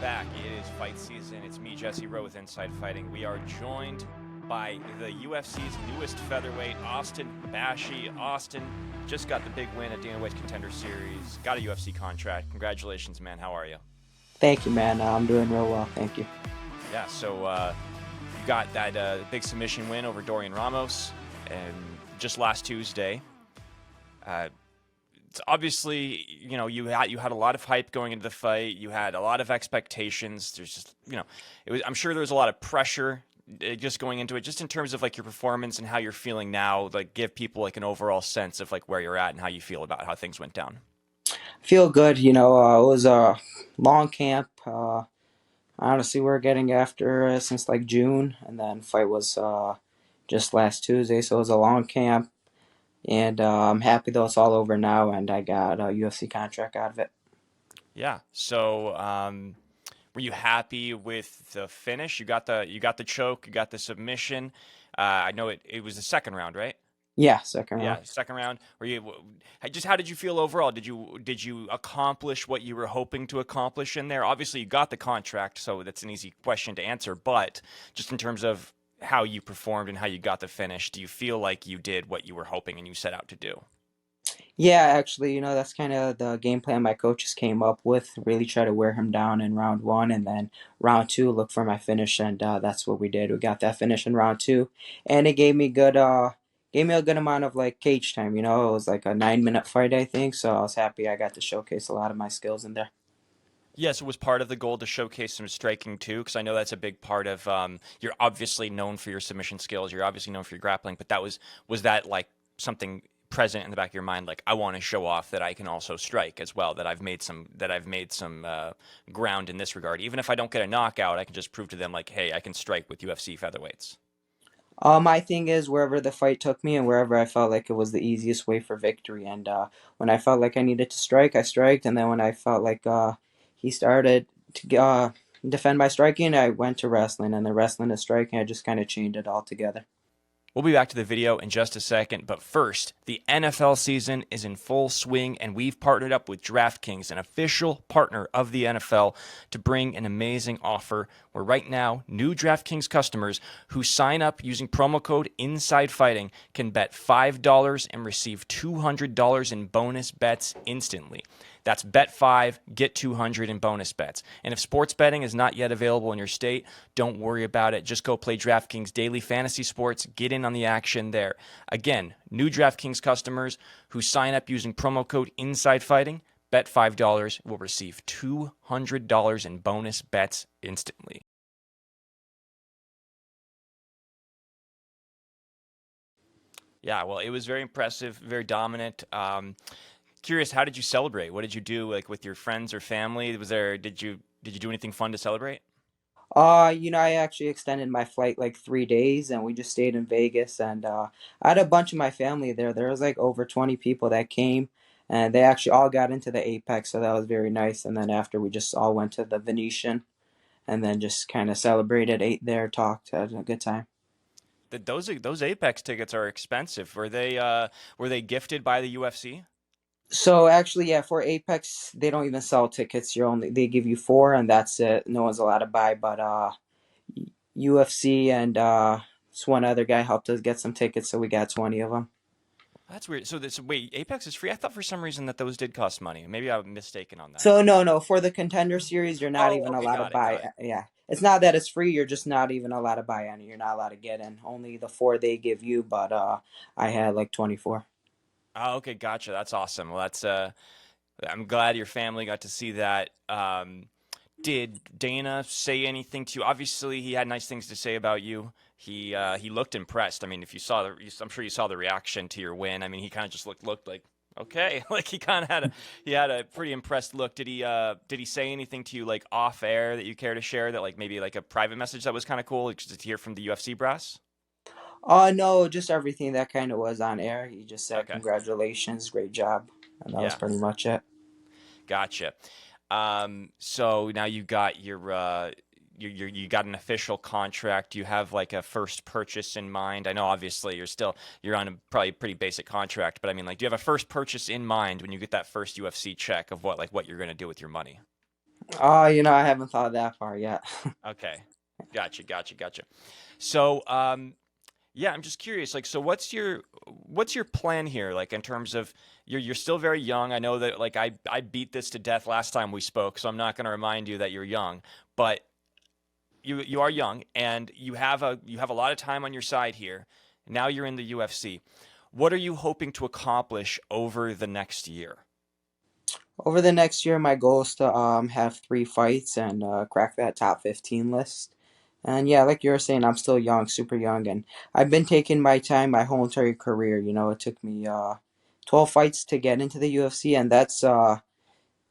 back. It is fight season. It's me, Jesse Rowe, with Inside Fighting. We are joined by the UFC's newest featherweight, Austin Bashi. Austin just got the big win at DWCS Contender Series. Got a UFC contract. Congratulations, man. How are you? Thank you, man. I'm doing real well. Thank you. Yeah, so you got that big submission win over Dorian Ramos and just last Tuesday. It's obviously, you had a lot of hype going into the fight. You had a lot of expectations. There's just, I'm sure there was a lot of pressure just going into it, just in terms of like your performance and how you're feeling now. Like, give people like an overall sense of like where you're at and how you feel about how things went down. I feel good. It was a long camp. Honestly, we're getting after since like June, and then fight was just last Tuesday, so it was a long camp. And I'm happy though it's all over now, and I got a UFC contract out of it. Yeah. So, were you happy with the finish? You got the choke, you got the submission. I know it was the second round, right? Yeah, second round. Yeah, second round. How did you feel overall? Did you accomplish what you were hoping to accomplish in there? Obviously, you got the contract, so that's an easy question to answer. But just in terms of how you performed and how you got the finish, do you feel like you did what you were hoping and you set out to do? Yeah, actually, that's kind of the game plan my coaches came up with. Really try to wear him down in round one, and then round two, look for my finish, and that's what we did. We got that finish in round two, and it gave me a good amount of like cage time. It was like a 9-minute fight, I think. So I was happy I got to showcase a lot of my skills in there. Yes, it was part of the goal to showcase some striking too, because I know that's a big part of. You're obviously known for your submission skills. You're obviously known for your grappling, but was that like something present in the back of your mind, like I want to show off that I can also strike as well, that I've made some ground in this regard. Even if I don't get a knockout, I can just prove to them like, hey, I can strike with UFC featherweights. My thing is wherever the fight took me and wherever I felt like it was the easiest way for victory. And when I felt like I needed to strike, I striked. And then when I felt like he started to defend by striking, I went to wrestling. And the wrestling to striking, I just kind of changed it all together. We'll be back to the video in just a second, but first, the NFL season is in full swing, and we've partnered up with DraftKings, an official partner of the NFL, to bring an amazing offer where right now, new DraftKings customers who sign up using promo code INSIDEFIGHTING can bet $5 and receive $200 in bonus bets instantly. That's bet 5, get 200 in bonus bets. And if sports betting is not yet available in your state, don't worry about it. Just go play DraftKings Daily Fantasy Sports. Get in on the action there. Again, new DraftKings customers who sign up using promo code INSIDEFIGHTING, bet $5, will receive $200 in bonus bets instantly. Yeah, well, it was very impressive, very dominant. Curious, how did you celebrate? What did you do, like with your friends or family? Did you do anything fun to celebrate? I actually extended my flight like 3 days, and we just stayed in Vegas. And I had a bunch of my family there. There was like over 20 people that came, and they actually all got into the Apex, so that was very nice. And then after, we just all went to the Venetian, and then just kind of celebrated, ate there, talked, had a good time. Those Apex tickets are expensive. Were they gifted by the UFC? So actually, yeah, for Apex, they don't even sell tickets. They give you four, and that's it. No one's allowed to buy. But UFC and this one other guy helped us get some tickets, so we got 20 of them. That's weird. So wait, Apex is free? I thought for some reason that those did cost money. Maybe I'm mistaken on that. So no, for the Contender Series, you're not Oh, even okay, allowed to got it, got buy. it. Yeah, it's not that it's free. You're just not even allowed to buy any. You're not allowed to get in. Only the four they give you. But I had like 24. Oh, okay, gotcha. That's awesome. Well, I'm glad your family got to see that. Did Dana say anything to you? Obviously, he had nice things to say about you. He looked impressed. I mean, if you saw I'm sure you saw the reaction to your win. I mean, he kind of just looked like okay, like he kind of had a pretty impressed look. Did he say anything to you like off air that you care to share? That like maybe like a private message that was kind of cool, like, just to hear from the UFC brass? No, just everything that kind of was on air. He just said Okay, congratulations, great job, and that was yeah, pretty much it. gotcha. So now you got you got an official contract. You have like a first purchase in mind. I know obviously you're on a probably pretty basic contract, but I mean, like, do you have a first purchase in mind when you get that first UFC check of what you're going to do with your money? I haven't thought that far yet. Okay, gotcha. So, yeah, I'm just curious. Like, so what's your plan here? Like, in terms of you're still very young. I know that like I beat this to death last time we spoke, so I'm not going to remind you that you're young, but you are young and you have a lot of time on your side here. Now you're in the UFC. What are you hoping to accomplish over the next year? Over the next year, my goal is to have 3 fights and crack that top 15 list. And yeah, like you were saying, I'm still young, super young, and I've been taking my time my whole entire career. It took me 12 fights to get into the UFC, and that's a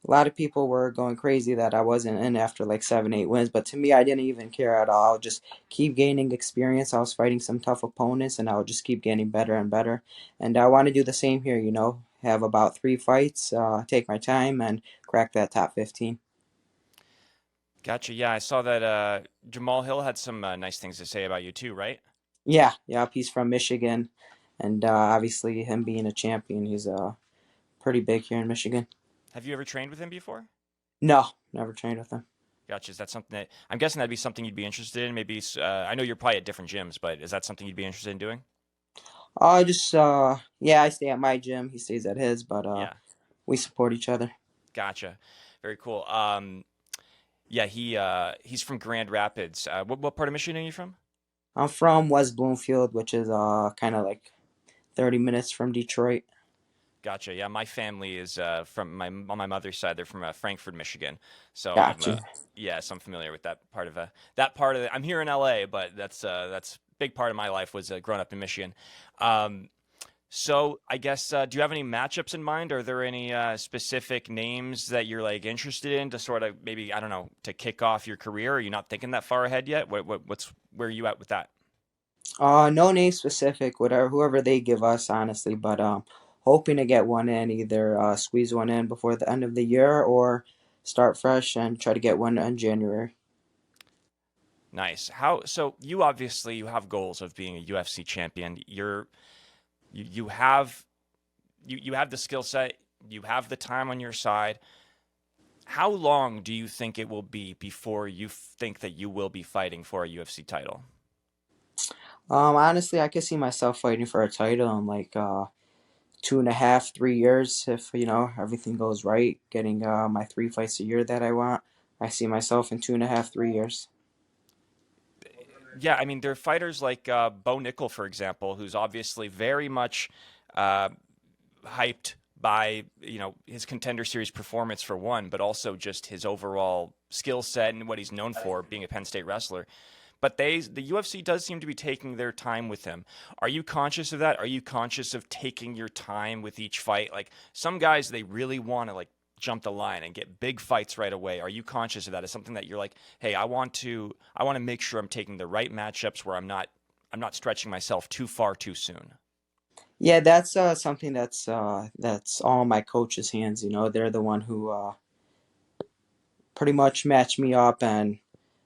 lot of people were going crazy that I wasn't in after like 7, 8 wins, but to me, I didn't even care at all. I would just keep gaining experience. I was fighting some tough opponents, and I would just keep getting better and better. And I want to do the same here. Have about 3 fights, take my time, and crack that top 15. Gotcha. Yeah, I saw that Jamahal Hill had some nice things to say about you too, right? Yeah, yeah. He's from Michigan, and obviously him being a champion, he's pretty big here in Michigan. Have you ever trained with him before? No, never trained with him. Gotcha. Is that something that I'm guessing that'd be something you'd be interested in? Maybe I know you're probably at different gyms, but is that something you'd be interested in doing? Just yeah, I stay at my gym. He stays at his, but Yeah. we support each other. Gotcha. Very cool. Yeah, he's from Grand Rapids. What part of Michigan are you from? I'm from West Bloomfield, which is kind of like 30 minutes from Detroit. Gotcha. Yeah, my family is from my on my mother's side. They're from Frankfurt, Michigan. So Gotcha. yeah, so I'm familiar with that part of it. I'm here in LA, but that's a big part of my life was growing up in Michigan. Um, so I guess do you have any matchups in mind? Are there any specific names that you're like interested in to sort of maybe I don't know to kick off your career? Are you not thinking that far ahead yet? What's where are you at with that? No name specific, whatever, whoever they give us, honestly, but hoping to get one in, either squeeze one in before the end of the year or start fresh and try to get one in January. Nice. How so you have goals of being a UFC champion. You have you have the skill set, you have the time on your side. How long do you think it will be before you think that you will be fighting for a UFC title? Honestly, I could see myself fighting for a title in like 2.5, 3 years if everything goes right. Getting my 3 fights a year that I want. I see myself in 2.5, 3 years. Yeah, I mean, there are fighters like Bo Nickel, for example, who's obviously very much uh, hyped by his Contender Series performance for one, but also just his overall skill set and what he's known for, being a Penn State wrestler. But the UFC does seem to be taking their time with him. Are you conscious of that? Are you conscious of taking your time with each fight? Like some guys, they really want to like jump the line and get big fights right away. Are you conscious of that? Is something that you're like, hey, I want to make sure I'm taking the right matchups where I'm not stretching myself too far too soon. Yeah, that's something that's all my coach's hands. They're the one who pretty much match me up and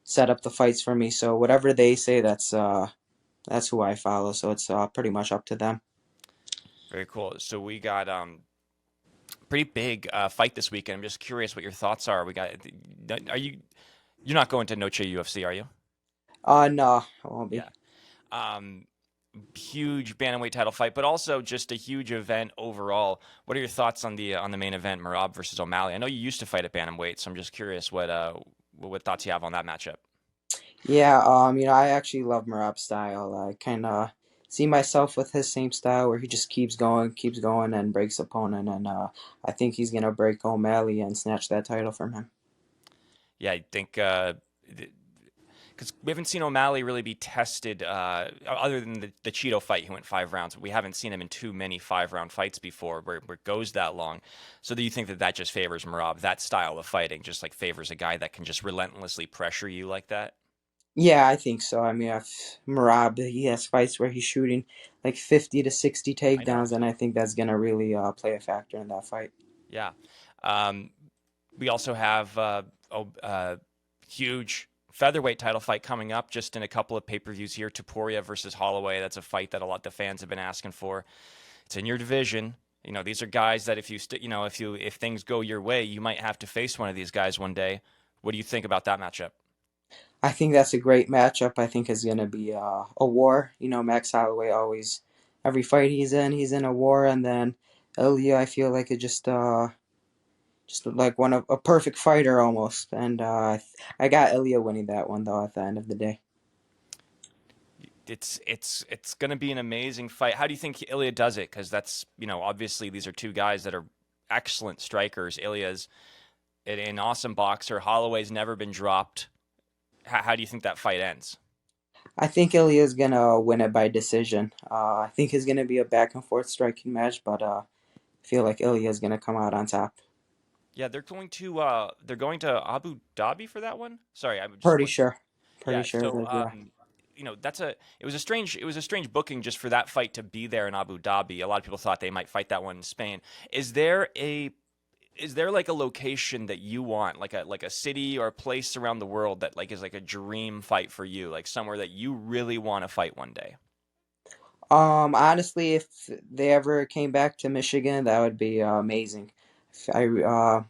set up the fights for me. So whatever they say, that's who I follow. So it's pretty much up to them. Very cool. So we got pretty big fight this weekend. I'm just curious what your thoughts are. Are you're not going to Noche UFC, are you? No, I won't be. Yeah. Um, Huge bantamweight title fight, but also just a huge event overall. What are your thoughts on the main event, Merab versus O'Malley? I know you used to fight at bantamweight, so I'm just curious what thoughts you have on that matchup. Yeah, I actually love Merab's style. I kind of see myself with his same style where he just keeps going, and breaks opponent. And I think he's gonna break O'Malley and snatch that title from him. Yeah, I think because we haven't seen O'Malley really be tested other than the Cheeto fight. He went 5 rounds. We haven't seen him in too many 5-round fights before where it goes that long. So do you think that just favors Merab? That style of fighting just like favors a guy that can just relentlessly pressure you like that? Yeah, I think so. I mean, Merab, he has fights where he's shooting like 50 to 60 I know. takedowns, and I think that's gonna really play a factor in that fight. Yeah. Um, we also have a huge featherweight title fight coming up just in a couple of pay-per-views here. Topuria versus Holloway. That's a fight that a lot of the fans have been asking for. It's in your division. These are guys that if you things go your way, you might have to face one of these guys one day. What do you think about that matchup? I think that's a great matchup. I think it's going to be a war. You know, Max Holloway always, every fight he's in a war. And then Ilya, I feel like it just like one of a perfect fighter almost. And I got Ilya winning that one though at the end of the day. It's going to be an amazing fight. How do you think Ilya does it? Because that's, obviously these are two guys that are excellent strikers. Ilya's an awesome boxer. Holloway's never been dropped. How do you think that fight ends? I think Ilya's gonna win it by decision. I think it's gonna be a back and forth striking match, but I feel like Ilya's gonna come out on top. Yeah, they're going to Abu Dhabi for that one. Sorry, I'm just Pretty look. sure. Pretty Yeah, sure it so is, yeah. it was a strange booking just for that fight to be there in Abu Dhabi. A lot of people thought they might fight that one in Spain. Is there a is there like a location that you want, like a city or a place around the world that like is like a dream fight for you, like somewhere that you really want to fight one day? Honestly, if they ever came back to Michigan, that would be amazing.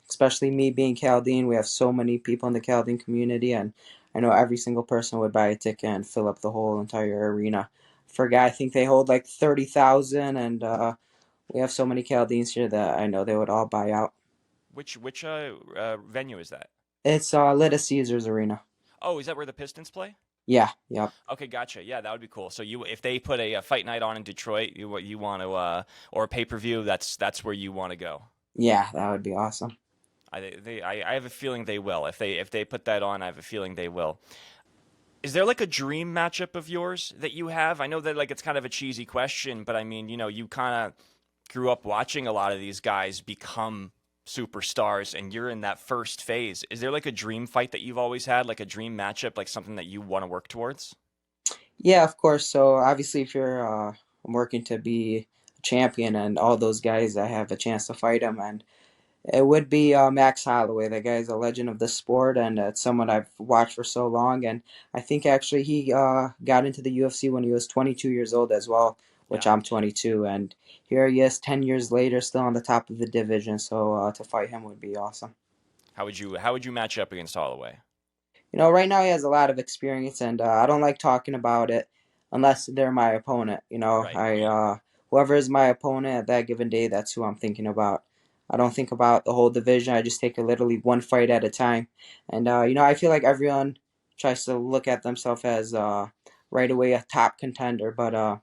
Especially me being Chaldean, we have so many people in the Chaldean community, and I know every single person would buy a ticket and fill up the whole entire arena. Forgot, I think they hold like 30,000, and we have so many Chaldeans here that I know they would all buy out. Which venue is that? It's Little Caesars Arena. Oh, is that where the Pistons play? Yeah, yep. Okay, gotcha. Yeah, that would be cool. So if they put a fight night on in Detroit, you want to or a pay-per-view, that's where you want to go. Yeah, that would be awesome. I have a feeling they will. If they put that on, I have a feeling they will. Is there like a dream matchup of yours that you have? I know that like it's kind of a cheesy question, but I mean, you kind of grew up watching a lot of these guys become superstars and you're in that first phase. Is there like a dream fight that you've always had, like a dream matchup, like something that you want to work towards? Yeah, of course. So obviously, if you're working to be a champion, and all those guys, I have a chance to fight them, and it would be Max Holloway. The guy's a legend of the sport, and it's someone I've watched for so long. And I think actually he got into the UFC when he was 22 years old as well, which Yeah. I'm 22. And here he is 10 years later, still on the top of the division. So to fight him would be awesome. How would you match up against Holloway? You know, right now he has a lot of experience, and I don't like talking about it unless they're my opponent. You know, Right. I whoever is my opponent at that given day, that's who I'm thinking about. I don't think about the whole division. I just take it literally one fight at a time, and I feel like everyone tries to look at themselves as right away a top contender, but I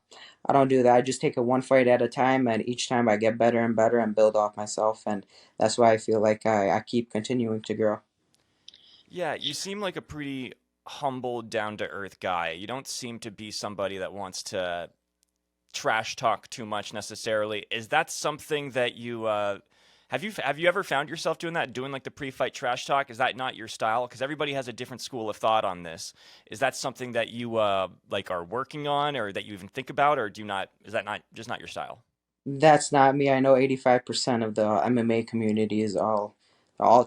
don't do that. I just take it one fight at a time, and each time I get better and better and build off myself, and that's why I feel like I keep continuing to grow. Yeah, you seem like a pretty humble, down to earth guy. You don't seem to be somebody that wants to trash talk too much necessarily. Is that something that you have you ever found yourself doing that, doing like the pre-fight trash talk? Is that not your style? Because everybody has a different school of thought on this. Is that something that you like are working on, or that you even think about, or do you not? Is that not just not your style? That's not me. I know 85% of the MMA community is all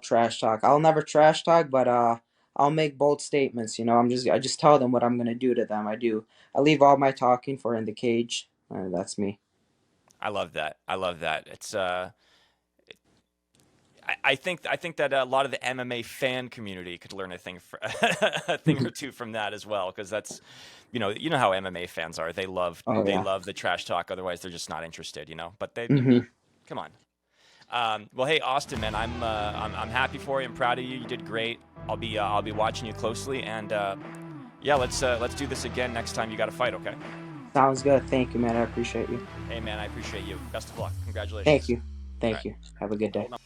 trash talk. I'll never trash talk, but I'll make bold statements. I just tell them what I'm gonna do to them. I do. I leave all my talking for in the cage. That's me. I love that. I love that. I think that a lot of the MMA fan community could learn a thing or two from that as well, because that's, you know how MMA fans are. They love Oh they yeah. love the trash talk. Otherwise, they're just not interested. But Hmm. come on. Well, hey Austin, man, I'm happy for you. I'm proud of you. You did great. I'll be watching you closely, and yeah, let's do this again next time you got a fight. Okay? Sounds good. Thank you, man. I appreciate you. Hey man, I appreciate you. Best of luck. Thank Congratulations. you. All Thank right. you. Have a good day. Hold on.